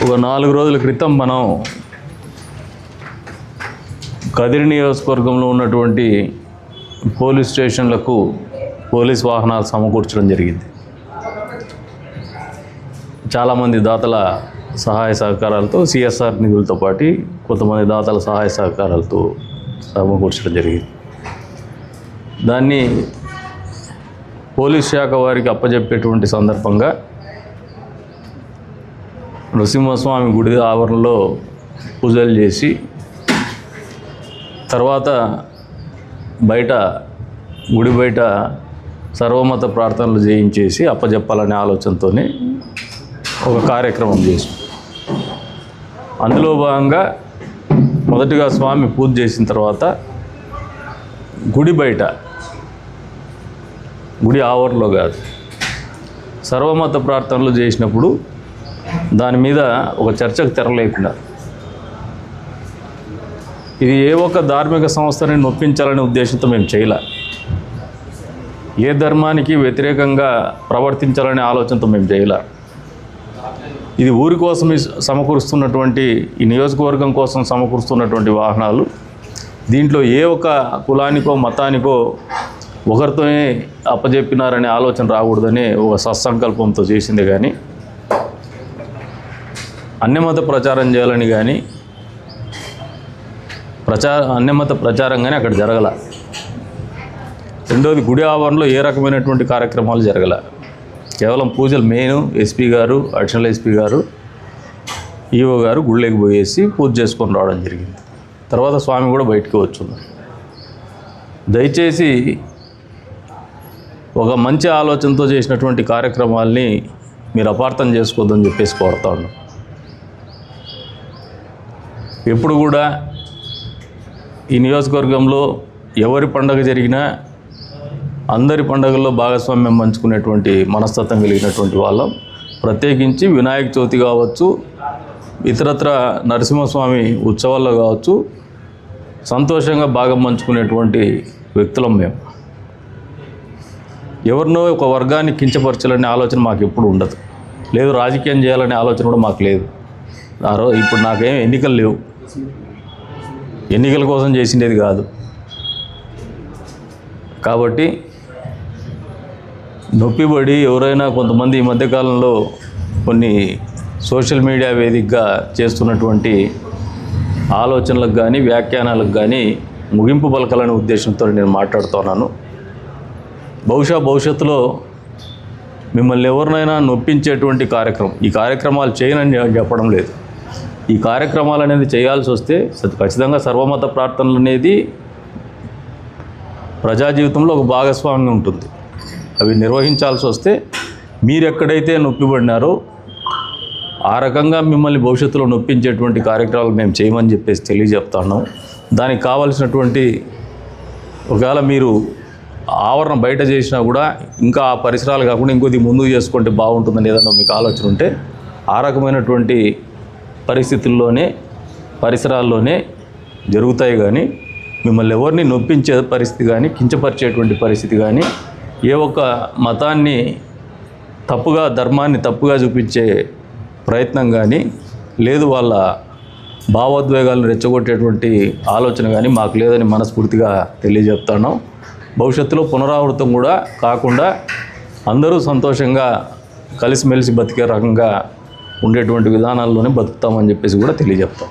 ఒక 4 రోజుల క్రితం మనం కదిరి నియోజకవర్గంలో ఉన్నటువంటి పోలీస్ స్టేషన్లకు పోలీస్ వాహనాలు సమకూర్చడం జరిగింది. చాలామంది దాతల సహాయ సహకారాలతో, సిఎస్ఆర్ నిధులతో పాటు కొంతమంది దాతల సహాయ సహకారాలతో సమకూర్చడం జరిగింది. దాన్ని పోలీస్ శాఖ వారికి అప్పజెప్పేటువంటి సందర్భంగా నృసింహస్వామి గుడి ఆవరణలో పూజలు చేసి తర్వాత బయట గుడి బయట సర్వమత ప్రార్థనలు చేయించేసి అప్పజెప్పాలనే ఆలోచనతోనే ఒక కార్యక్రమం చేసాం. అందులో భాగంగా మొదటిగా స్వామి పూజ చేసిన తర్వాత గుడి బయట, గుడి ఆవరణలో కాదు, సర్వమత ప్రార్థనలు చేసినప్పుడు దాని మీద ఒక చర్చకు తెరలేపినారు. ఇది ఏ ఒక్క ధార్మిక సంస్థని నొప్పించాలనే ఉద్దేశంతో మేము చేయలే. ఏ ధర్మానికి వ్యతిరేకంగా ప్రవర్తించాలనే ఆలోచనతో మేము చేయలే. ఇది ఊరి కోసం సమకూరుస్తున్నటువంటి, ఈ నియోజకవర్గం కోసం సమకూరుస్తున్నటువంటి వాహనాలు. దీంట్లో ఏ ఒక్క కులానికో మతానికో ఒకరితోనే అప్పజెప్పినారనే ఆలోచన రాకూడదని ఒక సత్సంకల్పంతో చేసిందే కానీ అన్యమత ప్రచారం చేయాలని కానీ అన్యమత ప్రచారం కానీ అక్కడ జరగల. రెండోది, గుడి ఆవరణలో ఏ రకమైనటువంటి కార్యక్రమాలు జరగల. కేవలం పూజలు మెయిన్ ఎస్పీ గారు, అడిషనల్ ఎస్పీ గారు, ఈఓ గారు గుళ్ళకి పోయేసి పూజ చేసుకొని రావడం జరిగింది. తర్వాత స్వామి కూడా బయటకు వచ్చున్నారు. దయచేసి ఒక మంచి ఆలోచనతో చేసినటువంటి కార్యక్రమాల్ని మీరు అపార్థం చేసుకోవద్దని చెప్పేసి కోరుతా ఉన్నాం. ఎప్పుడు కూడా ఈ నియోజకవర్గంలో ఎవరి పండగ జరిగినా అందరి పండుగల్లో భాగస్వామ్యం పంచుకునేటువంటి మనస్తత్వం కలిగినటువంటి వాళ్ళం. ప్రత్యేకించి వినాయక చవితి కావచ్చు, ఇతరత్ర నరసింహస్వామి ఉత్సవాల్లో కావచ్చు, సంతోషంగా భాగం పంచుకునేటువంటి వ్యక్తులం మేము. ఎవరినో ఒక వర్గాన్ని కించపరచాలనే ఆలోచన మాకు ఎప్పుడు ఉండదు. లేదు, రాజకీయం చేయాలనే ఆలోచన కూడా మాకు లేదు. ఇప్పుడు నాకేం ఎన్నికలు లేవు, ఎన్నికల కోసం చేసిండేది కాదు. కాబట్టి నొప్పిబడి ఎవరైనా కొంతమంది ఈ మధ్యకాలంలో కొన్ని సోషల్ మీడియా వేదికగా చేస్తున్నటువంటి ఆలోచనలకు కానీ వ్యాఖ్యానాలకు కానీ ముగింపు పలకాలనే ఉద్దేశంతో నేను మాట్లాడుతున్నాను. భవిష్యత్తులో మిమ్మల్ని ఎవరినైనా నొప్పించేటువంటి కార్యక్రమం, ఈ కార్యక్రమాలు చేయనని చెప్పడం లేదు. ఈ కార్యక్రమాలు అనేది చేయాల్సి వస్తే ఖచ్చితంగా సర్వమత ప్రార్థనలు అనేది ప్రజా జీవితంలో ఒక భాగస్వామ్యం ఉంటుంది. అవి నిర్వహించాల్సి వస్తే మీరు ఎక్కడైతే నొప్పిపడినారో ఆ రకంగా మిమ్మల్ని భవిష్యత్తులో నొప్పించేటువంటి కార్యక్రమాలు మేము చేయమని చెప్పేసి తెలియజెప్తున్నాం. దానికి కావాల్సినటువంటి, ఒకవేళ మీరు ఆవరణ బయట చేసినా కూడా ఇంకా ఆ పరిసరాలు కాకుండా ఇంకొద్ది ముందుకు చేసుకుంటే బాగుంటుందని ఏదన్నా మీకు ఆలోచన ఉంటే ఆ రకమైనటువంటి పరిసరాల్లోనే జరుగుతాయి. కానీ మిమ్మల్ని ఎవరిని నొప్పించే పరిస్థితి కానీ, కించపరిచేటువంటి పరిస్థితి కానీ, ఏ ఒక్క మతాన్ని తప్పుగా, ధర్మాన్ని తప్పుగా చూపించే ప్రయత్నం కానీ లేదు, వాళ్ళ భావోద్వేగాలను రెచ్చగొట్టేటువంటి ఆలోచన కానీ మాకు లేదని మనస్ఫూర్తిగా తెలియజెప్తున్నాం. భవిష్యత్తులో పునరావృతం కూడా కాకుండా అందరూ సంతోషంగా కలిసిమెలిసి బతికే రకంగా ఉండేటువంటి విధానాల్లోనే బతుకుతామని చెప్పేసి కూడా తెలియజెప్తాం.